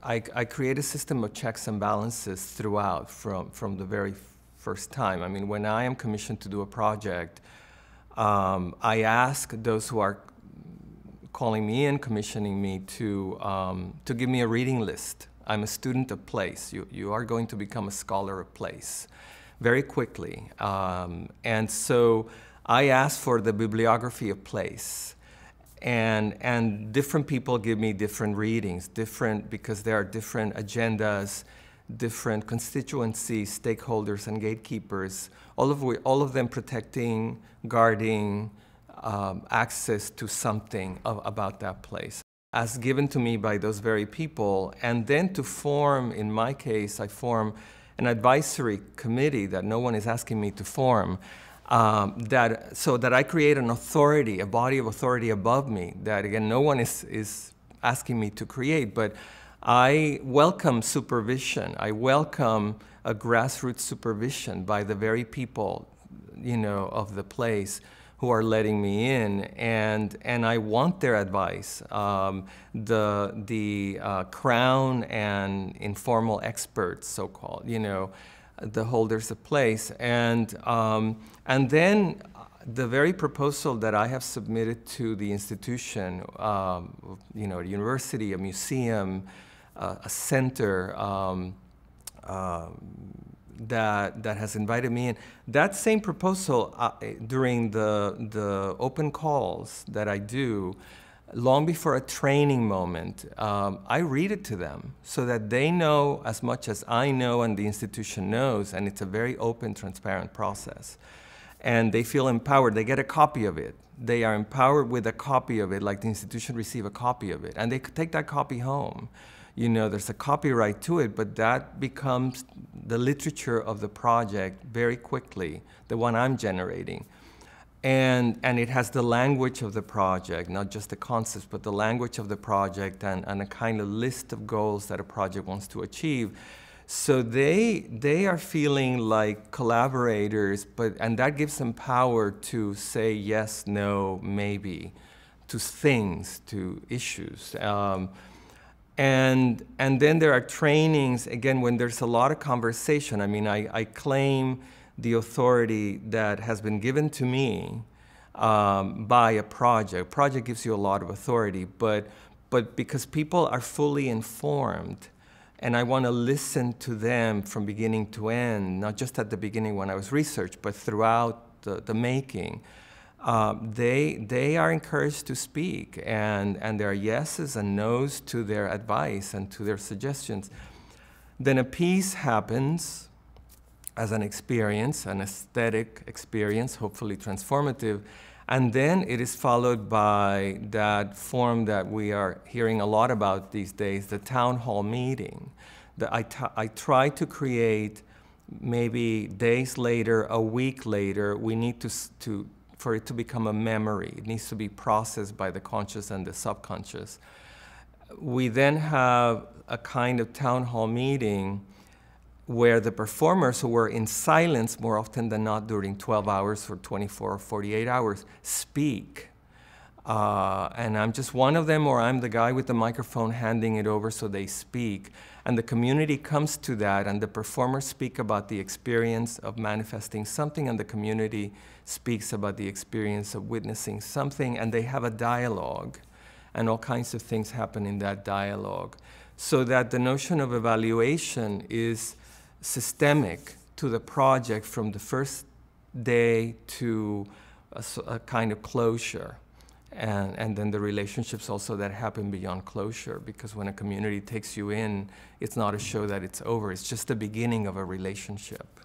I create a system of checks and balances throughout from the very first time. I mean, when I am commissioned to do a project, I ask those who are calling me in, commissioning me to give me a reading list. I'm a student of place. You are going to become a scholar of place very quickly. And so I ask for the bibliography of place. And different people give me different readings, because there are different agendas, different constituencies, stakeholders, and gatekeepers, all of them protecting, guarding, access to something about that place, as given to me by those very people. And then to form, in my case, I form an advisory committee that no one is asking me to form, so that I create an authority, a body of authority above me that, again, no one is asking me to create, but I welcome supervision. I welcome a grassroots supervision by the very people, of the place who are letting me in, and I want their advice. The crown and informal experts, so-called, the holders of place, and then the very proposal that I have submitted to the institution, a university, a museum, a center that has invited me in. That same proposal, during the open calls that I do, long before a training moment, I read it to them so that they know as much as I know and the institution knows, and it's a very open, transparent process. And they feel empowered. They get a copy of it. They are empowered with a copy of it, like the institution receive a copy of it, and they could take that copy home. There's a copyright to it, but that becomes the literature of the project very quickly, the one I'm generating. And it has the language of the project, not just the concepts, but the language of the project and a kind of list of goals that a project wants to achieve. So they are feeling like collaborators, and that gives them power to say yes, no, maybe, to things, to issues. And then there are trainings, again, when there's a lot of conversation. I mean, I claim the authority that has been given to me by a project. Project gives you a lot of authority, but because people are fully informed, and I want to listen to them from beginning to end, not just at the beginning when I was researched, but throughout the making. They are encouraged to speak, and there are yeses and nos to their advice and to their suggestions. Then a piece happens as an experience, an aesthetic experience, hopefully transformative, and then it is followed by that form that we are hearing a lot about these days, the town hall meeting. I try to create, maybe days later, a week later, we need for it to become a memory. It needs to be processed by the conscious and the subconscious. We then have a kind of town hall meeting where the performers, who were in silence more often than not during 12 hours or 24 or 48 hours, speak. And I'm just one of them, or I'm the guy with the microphone handing it over so they speak. And the community comes to that, and the performers speak about the experience of manifesting something, and the community speaks about the experience of witnessing something, and they have a dialogue. And all kinds of things happen in that dialogue. So that the notion of evaluation is systemic to the project from the first day to a kind of closure. And then the relationships also that happen beyond closure, because when a community takes you in, it's not a show that it's over, it's just the beginning of a relationship.